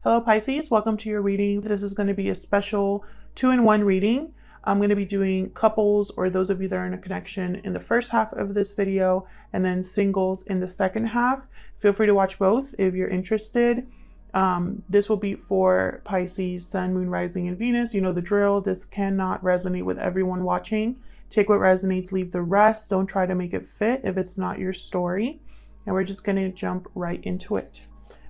Hello Pisces, welcome to your reading. This is going to be a special 2-in-1 reading. I'm going to be doing couples or those of you that are in a connection in the first half of this video and then singles in the second half. Feel free to watch both if you're interested. This will be for Pisces, Sun, Moon, Rising, and Venus. You know the drill. This cannot resonate with everyone watching. Take what resonates, leave the rest. Don't try to make it fit if it's not your story. And we're just going to jump right into it.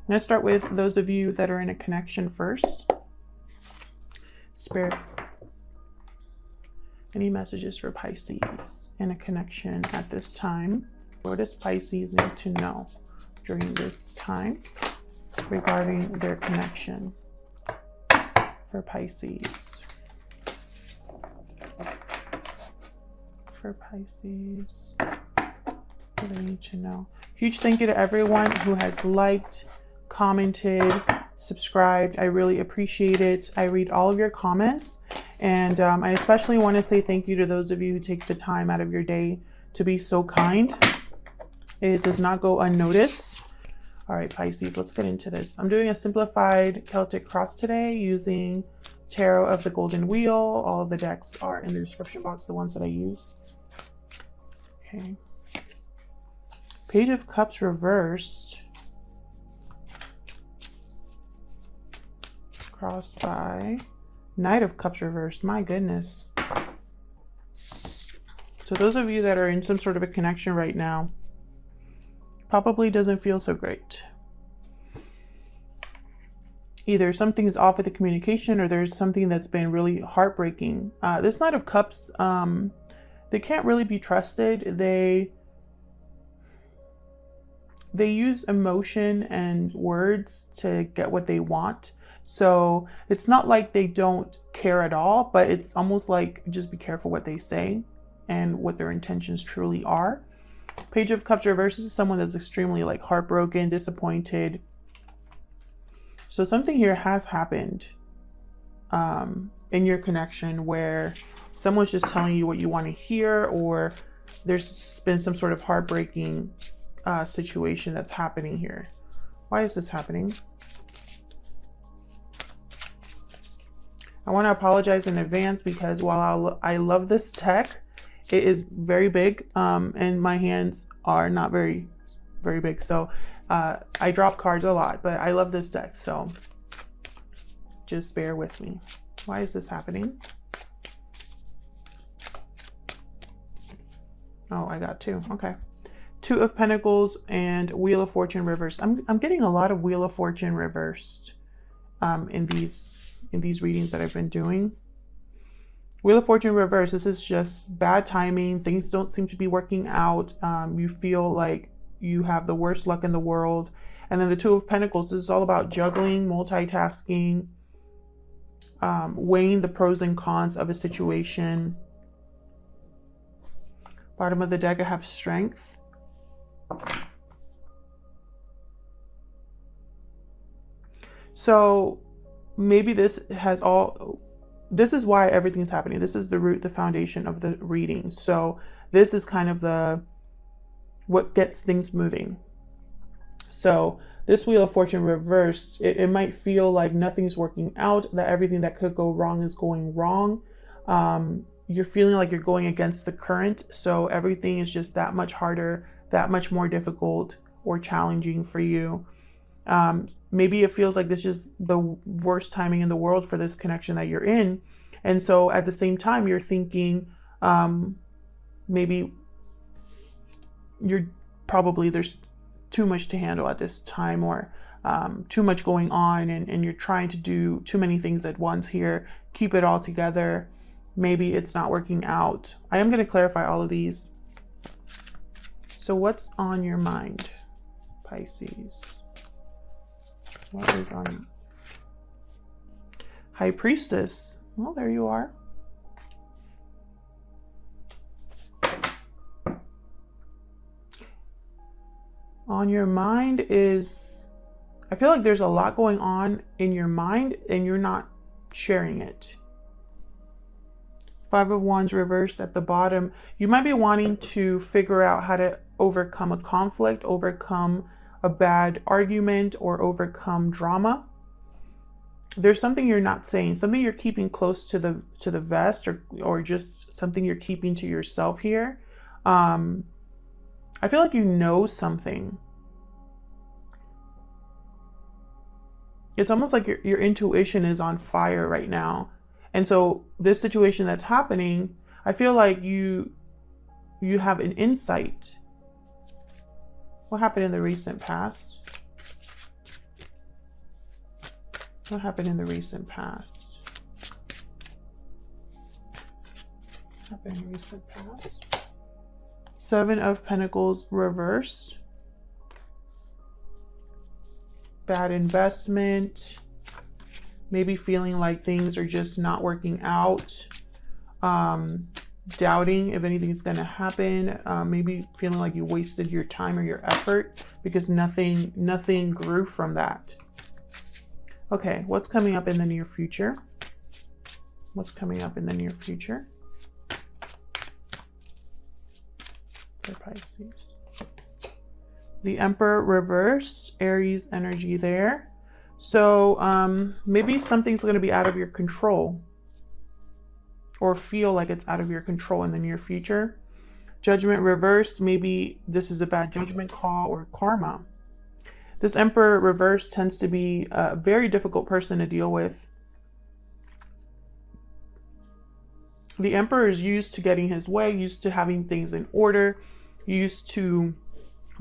I'm going to start with those of you that are in a connection first. Spirit, any messages for Pisces in a connection at this time? What does Pisces need to know during this time regarding their connection for Pisces? For Pisces, what do they need to know? Huge thank you to everyone who has liked, commented, subscribed. I really appreciate it. I read all of your comments, and I especially want to say thank you to those of you who take the time out of your day to be so kind. It does not go unnoticed. All right, Pisces, let's get into this. I'm doing a simplified Celtic cross today using Tarot of the Golden Wheel. All of the decks are in the description box, the ones that I use. Okay. Page of Cups reversed. Crossed by Knight of Cups reversed. My goodness. So those of you that are in some sort of a connection right now, probably doesn't feel so great. Either something's off with the communication or there's something that's been really heartbreaking. This Knight of Cups, they can't really be trusted. They use emotion and words to get what they want. So it's not like they don't care at all, but it's almost like just be careful what they say and what their intentions truly are. Page of Cups reversed is someone that's extremely like heartbroken, disappointed. So something here has happened in your connection where someone's just telling you what you want to hear, or there's been some sort of heartbreaking situation that's happening here. Why is this happening? I want to apologize in advance because while I love this deck, it is very big and my hands are not very big. So I drop cards a lot, but I love this deck. So just bear with me. Why is this happening? Oh, I got two. Okay. Two of Pentacles and Wheel of Fortune reversed. I'm getting a lot of Wheel of Fortune reversed in these readings that I've been doing. Wheel of Fortune reversed. This is just bad timing. Things don't seem to be working out. You feel like you have the worst luck in the world. And then the Two of Pentacles. This is all about juggling, multitasking, weighing the pros and cons of a situation. Bottom of the deck, I have Strength. So maybe this is why everything's happening. This is the root, the foundation of the reading. So this is kind of what gets things moving. So this Wheel of Fortune reversed, it might feel like nothing's working out, that everything that could go wrong is going wrong. You're feeling like you're going against the current. So everything is just that much harder, that much more difficult or challenging for you. Maybe it feels like this is the worst timing in the world for this connection that you're in. And so at the same time, you're thinking, maybe there's too much to handle at this time, or too much going on, and you're trying to do too many things at once here. Keep it all together. Maybe it's not working out. I am going to clarify all of these. So what's on your mind, Pisces? What is on High Priestess? Well, there you are. On your mind is, I feel like there's a lot going on in your mind and you're not sharing it. Five of Wands reversed at the bottom. You might be wanting to figure out how to overcome a conflict, overcome a bad argument, or overcome drama. there's something you're not saying, something you're keeping close to the vest, or just something you're keeping to yourself here. I feel like you know something. It's almost like your intuition is on fire right now. And so this situation that's happening, I feel like you have an insight. What happened in the recent past? What happened in the recent past? What happened in the recent past? 7 of Pentacles reversed. Bad investment. Maybe feeling like things are just not working out. Doubting if anything's going to happen. Maybe feeling like you wasted your time or your effort because nothing grew from that. Okay, what's coming up in the near future? What's coming up in the near future for Pisces? The Emperor reversed, Aries energy there. So maybe something's going to be out of your control, or feel like it's out of your control in the near future. Judgment reversed, maybe this is a bad judgment call or karma. This Emperor reversed tends to be a very difficult person to deal with. The Emperor is used to getting his way, used to having things in order, used to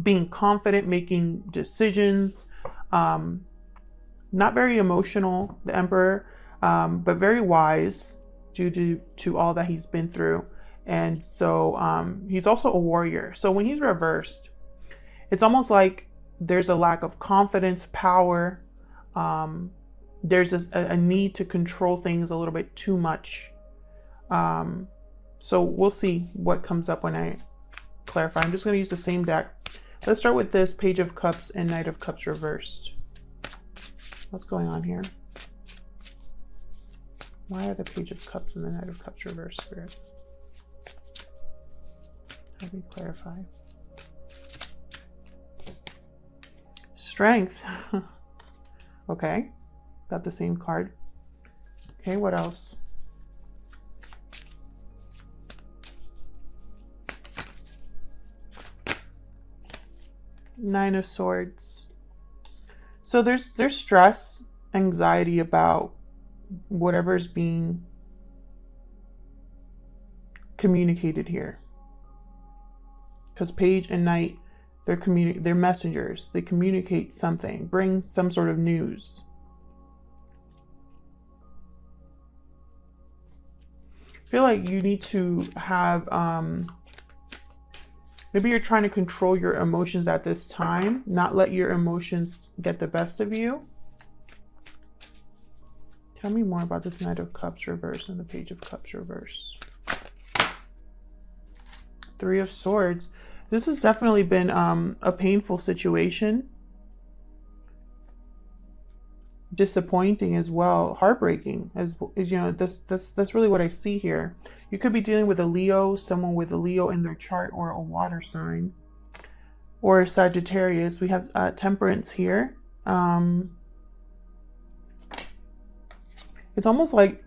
being confident, making decisions. Not very emotional, the Emperor, but very wise due to all that he's been through. And so he's also a warrior. So when he's reversed, it's almost like there's a lack of confidence, power. There's a need to control things a little bit too much. So we'll see what comes up when I clarify. I'm just going to use the same deck. Let's start with this Page of Cups and Knight of Cups reversed. What's going on here? Why are the Page of Cups and the Knight of Cups reversed, Spirit? How do we clarify? Strength. Okay, got the same card. Okay, what else? Nine of Swords. So there's stress, anxiety about whatever's being communicated here. Because Page and Knight, they're messengers. They communicate something, bring some sort of news. I feel like you need to have maybe you're trying to control your emotions at this time, not let your emotions get the best of you. Tell me more about this Knight of Cups reverse and the Page of Cups reverse. Three of Swords. This has definitely been a painful situation. Disappointing as well, heartbreaking as you know. That's really what I see here. You could be dealing with a Leo, someone with a Leo in their chart, or a water sign, or a Sagittarius. We have Temperance here. It's almost like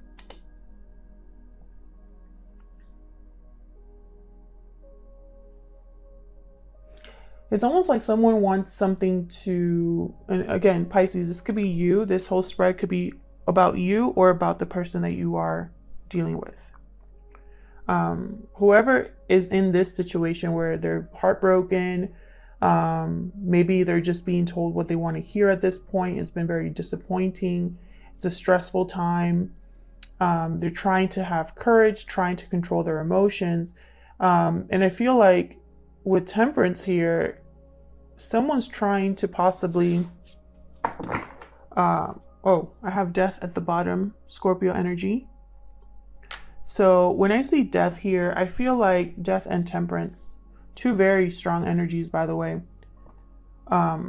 someone wants something to, and again, Pisces, this could be you. This whole spread could be about you or about the person that you are dealing with. Whoever is in this situation where they're heartbroken, maybe they're just being told what they want to hear at this point. It's been very disappointing. It's a stressful time. They're trying to have courage, trying to control their emotions. And I feel like with Temperance here, someone's trying to possibly, oh, I have Death at the bottom, Scorpio energy. So when I see Death here, I feel like Death and Temperance, two very strong energies, by the way. I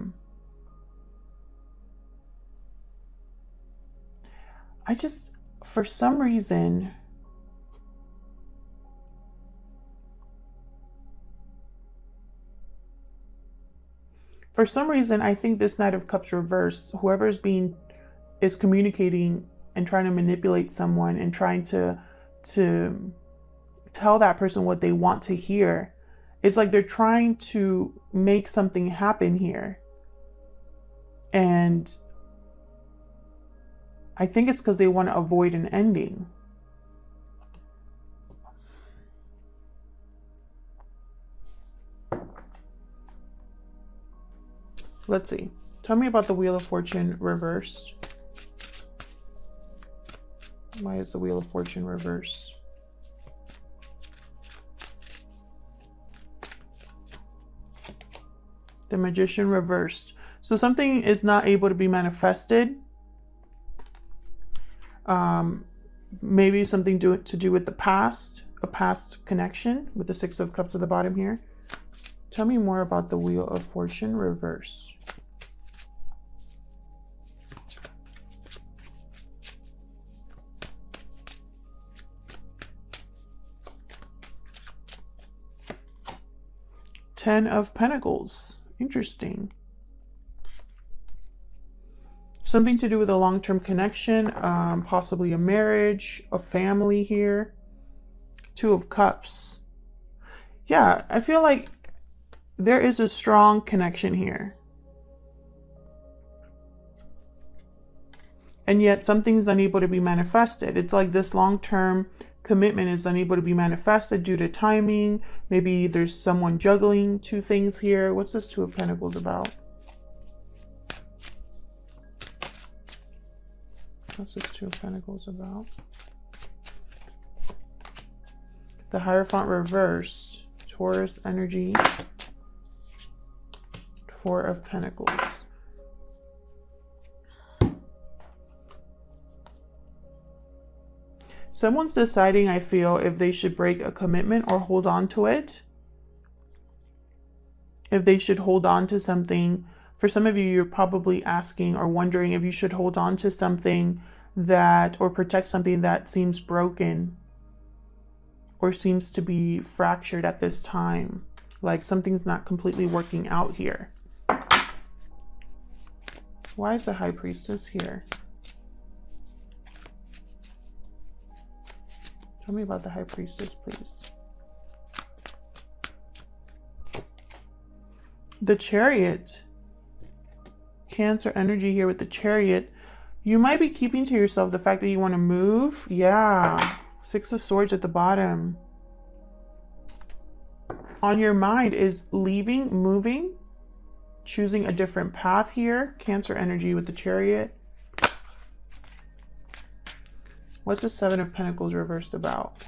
just, for some reason, I think this Knight of Cups reverse, whoever's being is communicating and trying to manipulate someone and trying to tell that person what they want to hear. It's like they're trying to make something happen here. And I think it's because they want to avoid an ending. Let's see. Tell me about the Wheel of Fortune reversed. Why is the Wheel of Fortune reversed? The Magician reversed. So something is not able to be manifested. Maybe something to do with the past, a past connection with the Six of Cups at the bottom here. Tell me more about the Wheel of Fortune reversed. Ten of Pentacles. Interesting. Something to do with a long-term connection, possibly a marriage, a family here. Two of Cups. Yeah, I feel like there is a strong connection here. And yet something's unable to be manifested. It's like this long-term commitment is unable to be manifested due to timing. Maybe there's someone juggling two things here. What's this Two of Pentacles about? What's this Two of Pentacles about? The Hierophant reversed. Taurus energy. Four of Pentacles. Someone's deciding, I feel, if they should break a commitment or hold on to it. If they should hold on to something. For some of you, you're probably asking or wondering if you should hold on to something that, or protect something that seems broken or seems to be fractured at this time. Like something's not completely working out here. Why is the High Priestess here? Tell me about the High Priestess, please. The Chariot. Cancer energy here with the Chariot. You might be keeping to yourself the fact that you want to move. Yeah. Six of Swords at the bottom. On your mind is leaving, moving, choosing a different path here. Cancer energy with the Chariot. What's the Seven of Pentacles reversed about?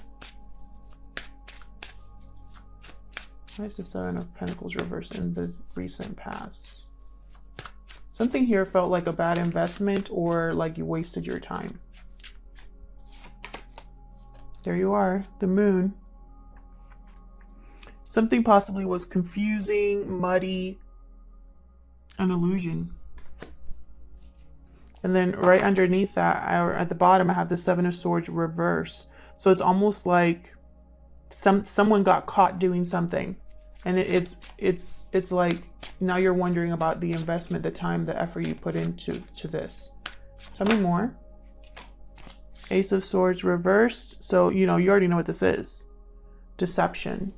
Why is the Seven of Pentacles reversed in the recent past? Something here felt like a bad investment or like you wasted your time. There you are, the Moon. Something possibly was confusing, muddy, an illusion. And then right underneath that, at the bottom, I have the Seven of Swords reverse. So it's almost like someone got caught doing something. And it's like now you're wondering about the investment, the time, the effort you put into this. Tell me more. Ace of Swords reversed. So, you know, you already know what this is. Deception.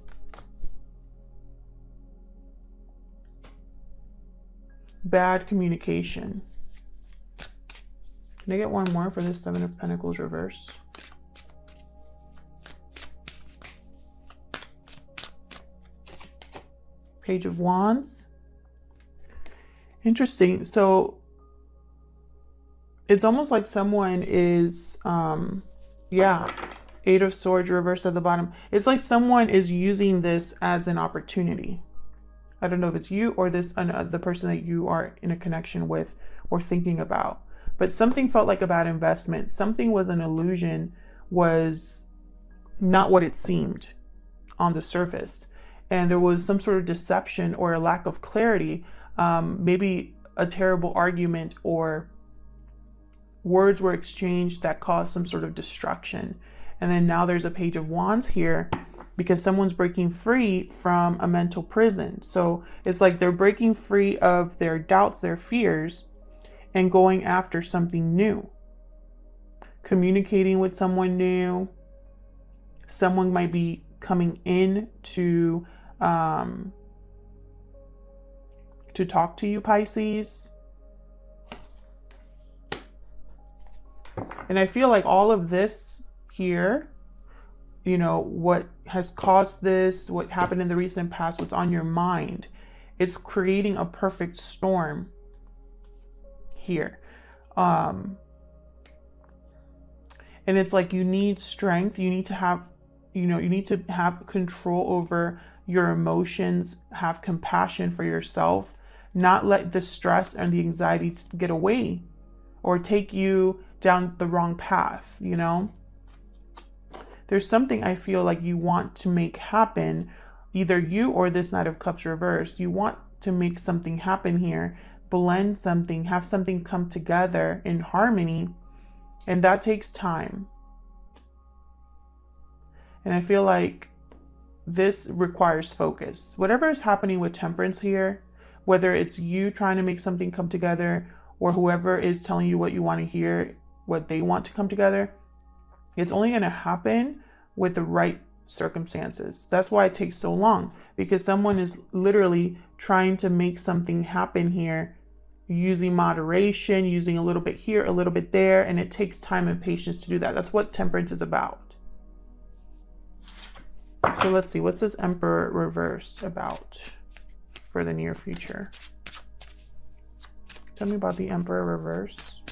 Bad communication. Can I get one more for this Seven of Pentacles reverse? Page of Wands. Interesting. So it's almost like someone is, yeah, Eight of Swords reversed at the bottom. It's like someone is using this as an opportunity. I don't know if it's you or this the person that you are in a connection with or thinking about. But something felt like a bad investment. Something was an illusion, was not what it seemed on the surface. And there was some sort of deception or a lack of clarity, maybe a terrible argument or words were exchanged that caused some sort of destruction. And then now there's a Page of Wands here because someone's breaking free from a mental prison. So it's like they're breaking free of their doubts, their fears, and going after something new. Communicating with someone new. Someone might be coming in to talk to you, Pisces. And I feel like all of this here, you know, what has caused this, what happened in the recent past, what's on your mind, it's creating a perfect storm here. And it's like you need strength. You need to have, you know, you need to have control over your emotions, have compassion for yourself, not let the stress and the anxiety get away or take you down the wrong path, you know? There's something I feel like you want to make happen, either you or this Knight of Cups reversed. You want to make something happen here, blend something, have something come together in harmony, and that takes time. And I feel like this requires focus. Whatever is happening with Temperance here, whether it's you trying to make something come together or whoever is telling you what you want to hear, what they want to come together, it's only going to happen with the right circumstances. That's why it takes so long, because someone is literally trying to make something happen here using moderation, using a little bit here, a little bit there, and it takes time and patience to do that. That's what Temperance is about. So let's see, what's this Emperor reversed about for the near future? Tell me about the Emperor reverse.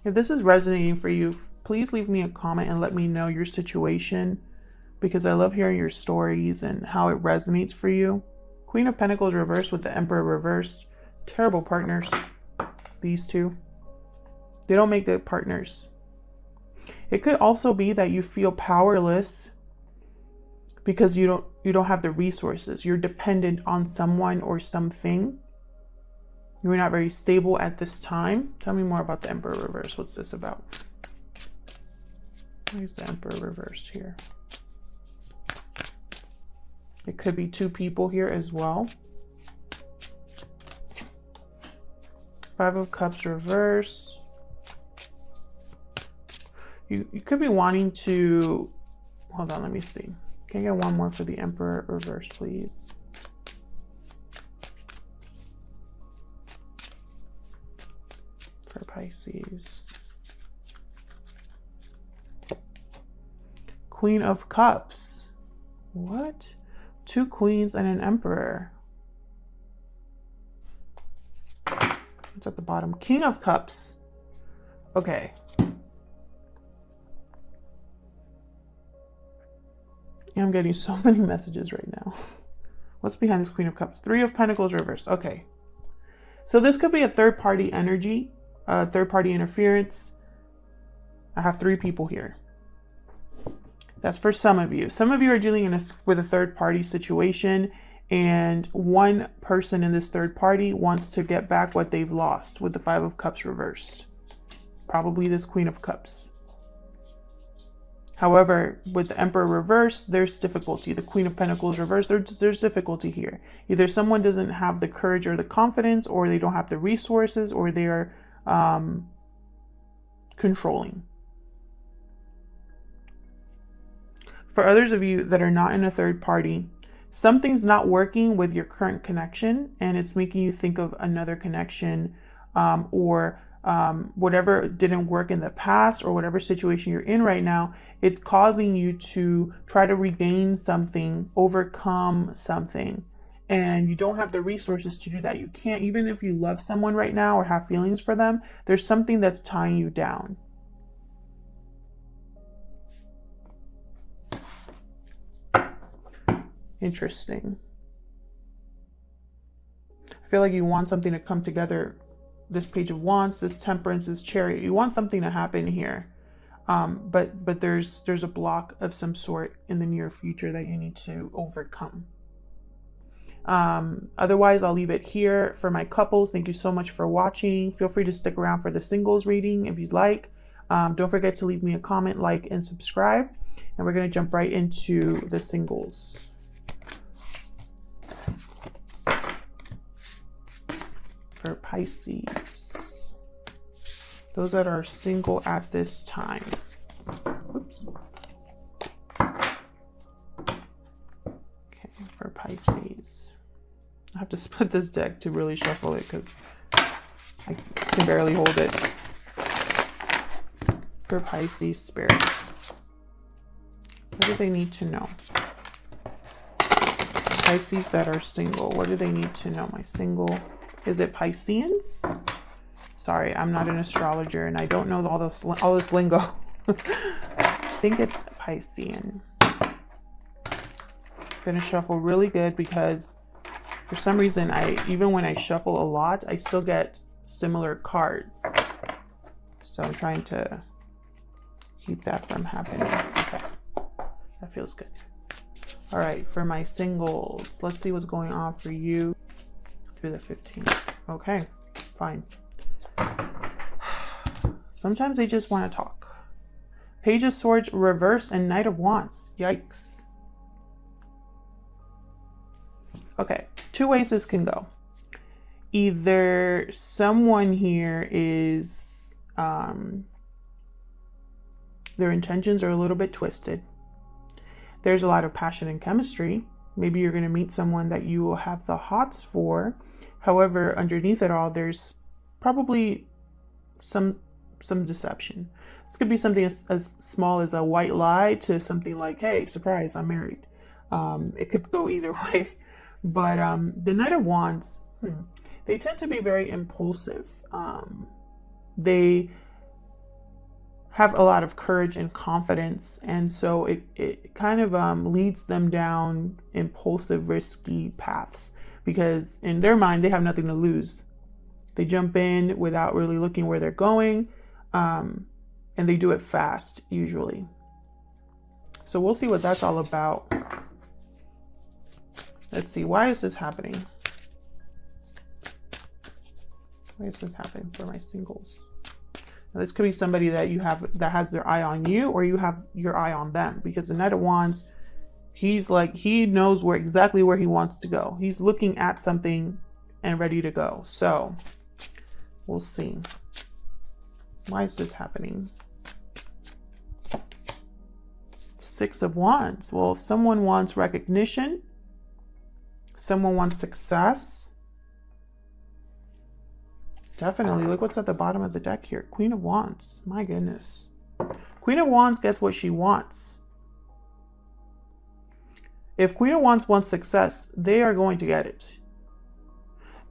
If this is resonating for you, please leave me a comment and let me know your situation, because I love hearing your stories and how it resonates for you. Queen of Pentacles reversed with the Emperor reversed. Terrible partners, these two. They don't make good partners. It could also be that you feel powerless because you don't have the resources. You're dependent on someone or something. You're not very stable at this time. Tell me more about the Emperor reverse. What's this about? Where's the Emperor reverse here? It could be two people here as well. Five of Cups reverse. You could be wanting to, hold on, let me see. Can I get one more for the Emperor reverse, please? For Pisces. Queen of Cups. What? Two queens and an emperor. It's at the bottom. King of Cups. Okay. I'm getting so many messages right now. What's behind this Queen of Cups? Three of Pentacles reverse. Okay. So this could be a third-party energy, third-party interference. I have three people here. That's for some of you. Some of you are dealing with a third-party situation, and one person in this third party wants to get back what they've lost with the Five of Cups reversed. Probably this Queen of Cups. However, with the Emperor reversed, there's difficulty. The Queen of Pentacles reversed, there's difficulty here. Either someone doesn't have the courage or the confidence, or they don't have the resources, or they are controlling. For others of you that are not in a third party, something's not working with your current connection, and it's making you think of another connection, or whatever didn't work in the past, or whatever situation you're in right now. It's causing you to try to regain something, overcome something, and you don't have the resources to do that. You can't, even if you love someone right now or have feelings for them, there's something that's tying you down. Interesting. I feel like you want something to come together. This Page of Wands, this Temperance, this Chariot. You want something to happen here. But there's a block of some sort in the near future that you need to overcome. Otherwise, I'll leave it here for my couples. Thank you so much for watching. Feel free to stick around for the singles reading if you'd like. Don't forget to leave me a comment, like, and subscribe. And we're going to jump right into the singles. For Pisces. Those that are single at this time. Oops. Okay, for Pisces. I have to split this deck to really shuffle it because I can barely hold it. For Pisces Spirit. What do they need to know? Pisces that are single. What do they need to know? My single. Is it Pisceans? Sorry, I'm not an astrologer and I don't know all this lingo. I think it's Piscean. I'm gonna shuffle really good because for some reason, even when I shuffle a lot, I still get similar cards. So I'm trying to keep that from happening. Okay, that feels good. All right, for my singles, let's see what's going on for you through the 15th. Okay, fine. Sometimes they just want to talk. Page of Swords reverse and Knight of Wands. Yikes. Okay, two ways this can go. Either someone here is, their intentions are a little bit twisted. There's a lot of passion and chemistry. Maybe you're going to meet someone that you will have the hots for. However, underneath it all, there's probably some deception. This could be something as small as a white lie to something like, hey, surprise, I'm married. It could go either way. But the Knight of Wands, they tend to be very impulsive. They have a lot of courage and confidence. And so it kind of leads them down impulsive, risky paths. Because in their mind, they have nothing to lose. They jump in without really looking where they're going. And they do it fast, usually. So we'll see what that's all about. Let's see, why is this happening? Why is this happening for my singles? Now, this could be somebody that you have that has their eye on you, or you have your eye on them. Because the Knight of Wands, he's like, he knows exactly where he wants to go. He's looking at something and ready to go. So we'll see. Why is this happening? Six of Wands. Well, someone wants recognition. Someone wants success. Definitely. Look what's at the bottom of the deck here. Queen of Wands. My goodness. Queen of Wands gets what she wants. If Queen of Wands wants success, they are going to get it.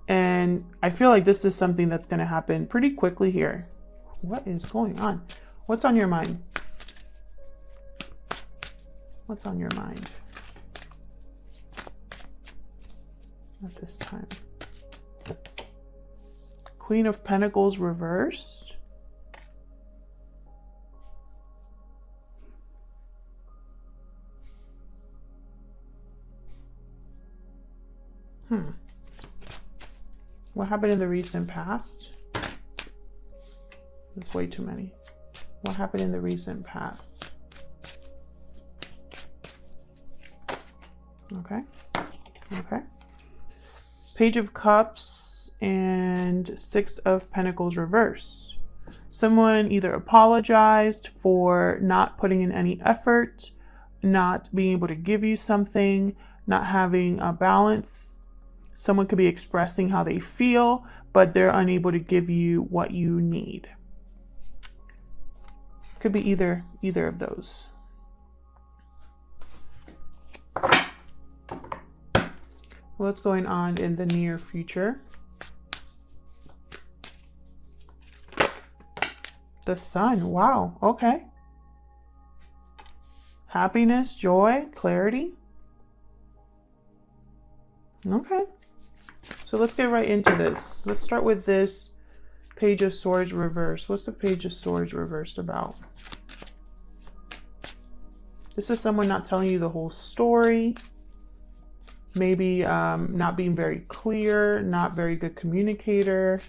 And I feel like this is something that's going to happen pretty quickly here. What is going on? What's on your mind? What's on your mind at this time? Queen of Pentacles reversed. What happened in the recent past? There's way too many. What happened in the recent past? Okay. Okay. Page of Cups and Six of Pentacles reverse. Someone either apologized for not putting in any effort, not being able to give you something, not having a balance. Someone could be expressing how they feel, but they're unable to give you what you need. Could be either of those. What's going on in the near future? The Sun. Wow. Okay. Happiness, joy, clarity. Okay. So let's get right into this. Let's start with this Page of Swords reversed. What's the Page of Swords reversed about? This is someone not telling you the whole story. Maybe not being very clear, not very good communicator,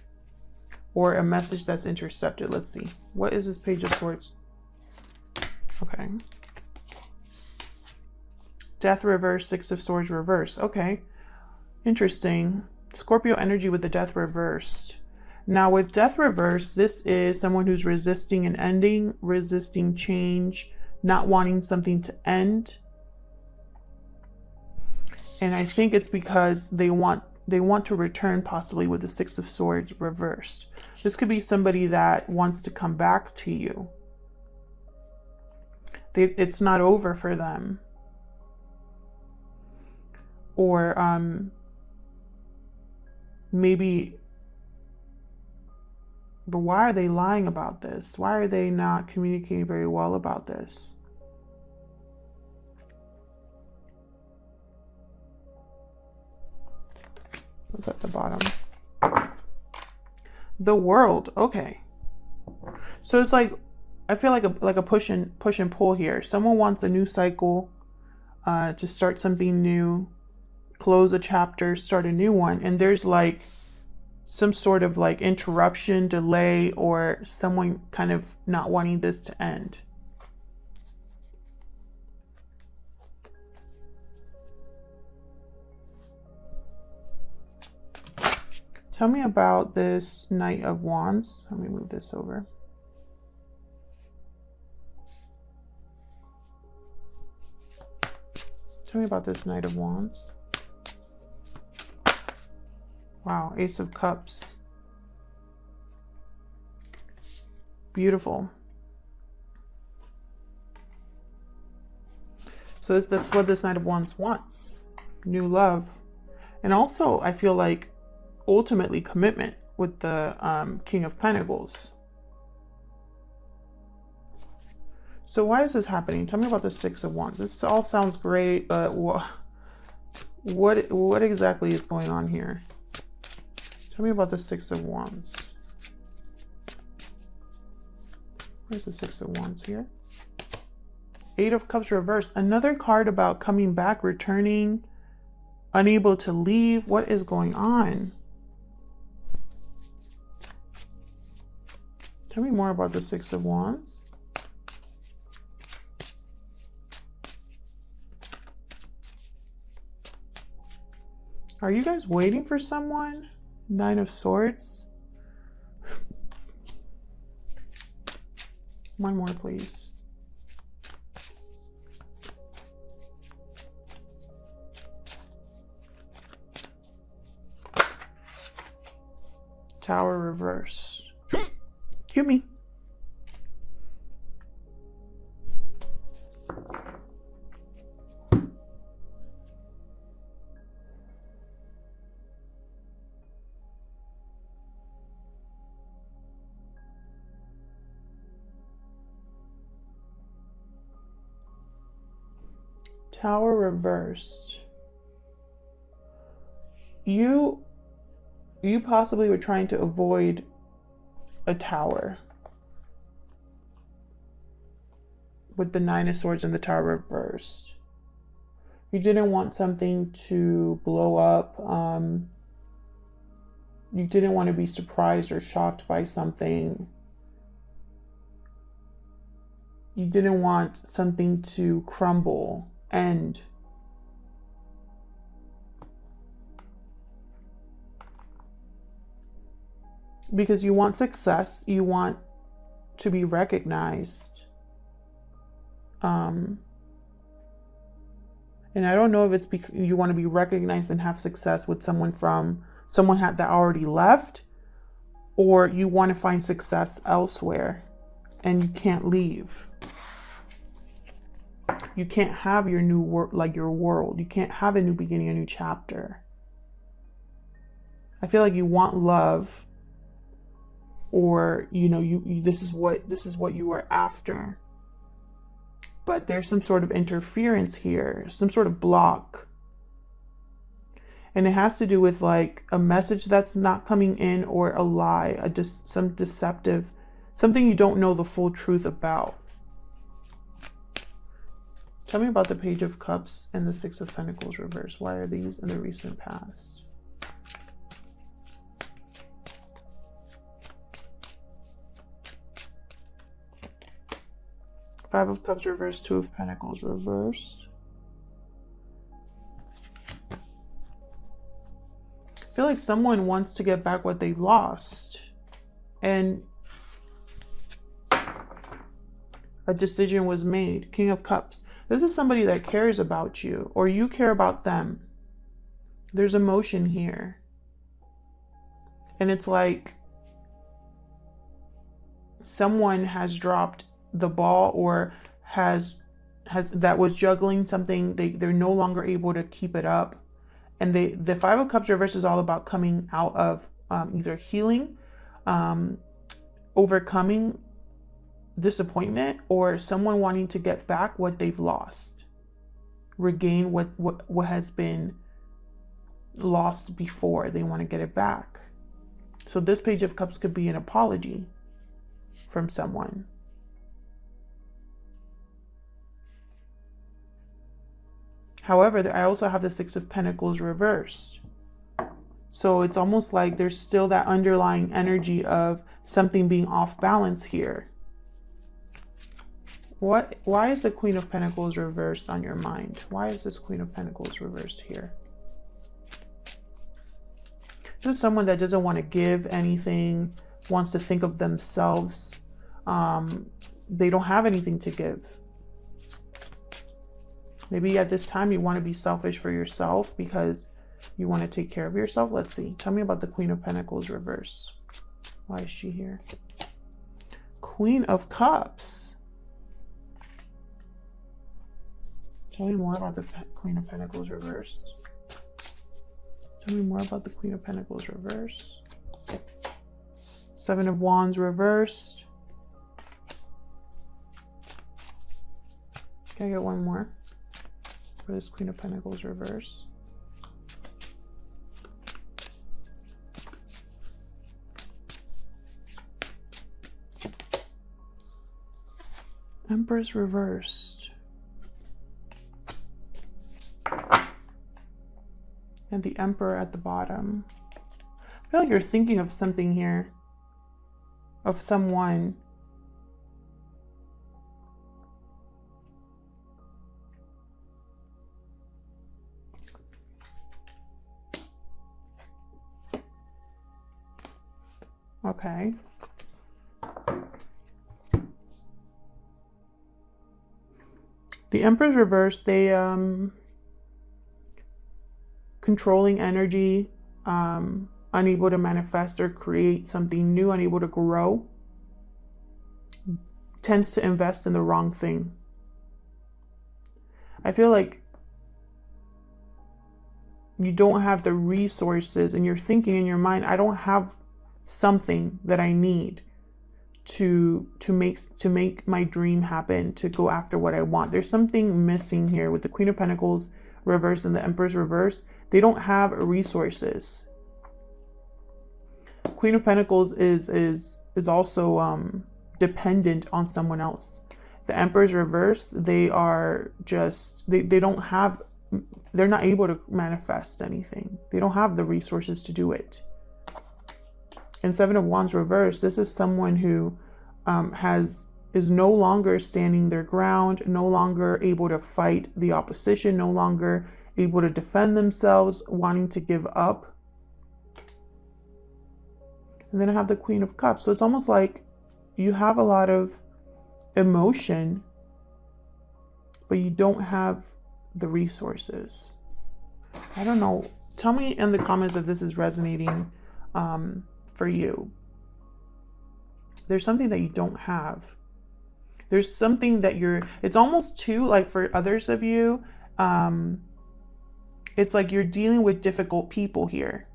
or a message that's intercepted. Let's see. What is this Page of Swords? Okay. Death reverse, Six of Swords reverse. Okay, interesting. Scorpio energy with the Death reversed. Now with Death reversed, this is someone who's resisting an ending, resisting change, not wanting something to end. And I think it's because they want to return, possibly with the Six of Swords reversed. This could be somebody that wants to come back to you. It's not over for them. Or maybe, but why are they lying about this? Why are they not communicating very well about this? What's at the bottom? The World. Okay. So it's like, I feel like a push and pull here. Someone wants a new cycle, to start something new, close a chapter, start a new one, and there's like some sort of like interruption, delay, or someone kind of not wanting this to end. Tell me about this Knight of Wands. Let me move this over. Tell me about this Knight of Wands. Wow, Ace of Cups. Beautiful. So that's what this Knight of Wands wants. New love. And also, I feel like ultimately commitment with the King of Pentacles. So why is this happening? Tell me about the Six of Wands. This all sounds great, but what exactly is going on here? Tell me about the Six of Wands. Where's the Six of Wands here? Eight of Cups reversed. Another card about coming back, returning, unable to leave. What is going on? Tell me more about the Six of Wands. Are you guys waiting for someone? Nine of Swords. One more, please. Tower reverse. Cue me. Tower reversed. You possibly were trying to avoid a tower with the Nine of Swords and the Tower reversed. You didn't want something to blow up. You didn't want to be surprised or shocked by something. You didn't want something to crumble, end. Because you want success, you want to be recognized. And I don't know if it's because you want to be recognized and have success with someone that already left, or you want to find success elsewhere and you can't leave. You can't have your new world, like your world. You can't have a new beginning, a new chapter. I feel like you want love, or this is what you are after. But there's some sort of interference here, some sort of block. And it has to do with like a message that's not coming in, or a lie, some deceptive, something you don't know the full truth about. Tell me about the Page of Cups and the Six of Pentacles reverse. Why are these in the recent past? Five of Cups reversed, Two of Pentacles reversed. feel like someone wants to get back what they've lost. And a decision was made. King of Cups. This is somebody that cares about you, or you care about them. There's emotion here. And it's like someone has dropped the ball, or has that was juggling something. They're no longer able to keep it up. And the Five of Cups reverse is all about coming out of either healing, overcoming disappointment, or someone wanting to get back what they've lost, regain what has been lost before. They want to get it back. So this Page of Cups could be an apology from someone. However, I also have the Six of Pentacles reversed. So it's almost like there's still that underlying energy of something being off balance here. Why is the Queen of Pentacles reversed on your mind? Why is this Queen of Pentacles reversed here? This is someone that doesn't want to give anything, wants to think of themselves. They don't have anything to give. Maybe at this time you want to be selfish for yourself because you want to take care of yourself. Let's see. Tell me about the Queen of Pentacles reverse. Why is she here? Queen of Cups. Tell me more about the Queen of Pentacles reverse. Tell me more about the Queen of Pentacles reverse. Seven of Wands reversed. Can I get one more for this Queen of Pentacles reverse? Empress reversed. And the Emperor at the bottom. I feel like you're thinking of something here. Of someone. Okay. The Emperor's reversed. They controlling energy, unable to manifest or create something new, unable to grow, tends to invest in the wrong thing. I feel like you don't have the resources, and you're thinking in your mind, I don't have something that I need to make my dream happen, to go after what I want. There's something missing here with the Queen of Pentacles reverse and the Emperor's reverse. They don't have resources. Queen of Pentacles is also dependent on someone else. The Emperor's reverse, they are just, they don't have, they're not able to manifest anything. They don't have the resources to do it. And Seven of Wands reverse, this is someone who is no longer standing their ground, no longer able to fight the opposition, no longer able to defend themselves, wanting to give up. And then I have the Queen of Cups. So it's almost like you have a lot of emotion, but you don't have the resources. I don't know. Tell me in the comments if this is resonating for you. There's something that you don't have. There's something that it's almost too, like for others of you, it's like you're dealing with difficult people here.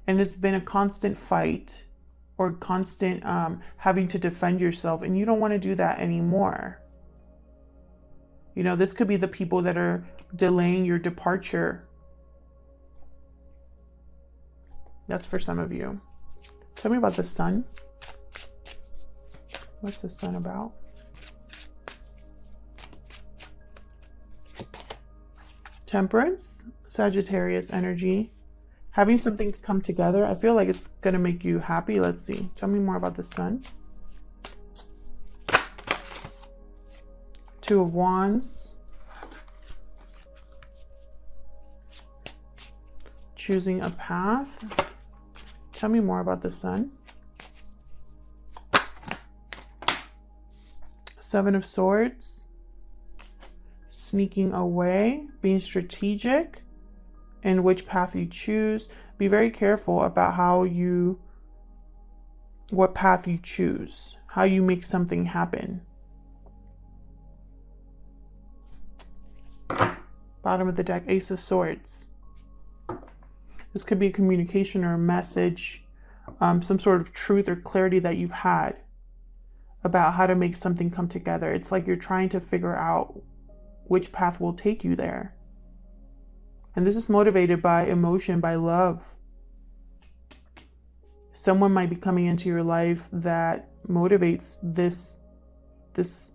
And it's been a constant fight or constant having to defend yourself. And you don't want to do that anymore. You know, this could be the people that are delaying your departure. That's for some of you. Tell me about the Sun. What's the Sun about? Temperance, Sagittarius energy. Having something to come together. I feel like it's going to make you happy. Let's see. Tell me more about the Sun. Two of Wands. choosing a path. Tell me more about the Sun. Seven of Swords. Sneaking away, being strategic in which path you choose. Be very careful about what path you choose, how you make something happen. Bottom of the deck, Ace of Swords. This could be a communication or a message, some sort of truth or clarity that you've had about how to make something come together. It's like you're trying to figure out which path will take you there. And this is motivated by emotion, by love. Someone might be coming into your life that motivates this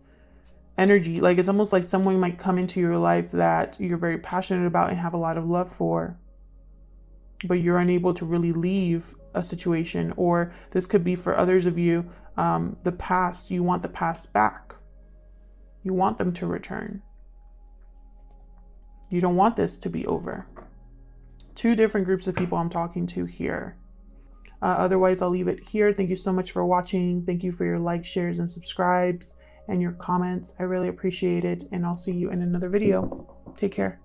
energy. Like, it's almost like someone might come into your life that you're very passionate about and have a lot of love for, but you're unable to really leave a situation. Or this could be for others of you, the past, you want the past back. You want them to return. You don't want this to be over. Two different groups of people I'm talking to here. Otherwise, I'll leave it here. Thank you so much for watching. Thank you for your likes, shares, and subscribes, and your comments. I really appreciate it, and I'll see you in another video. Take care.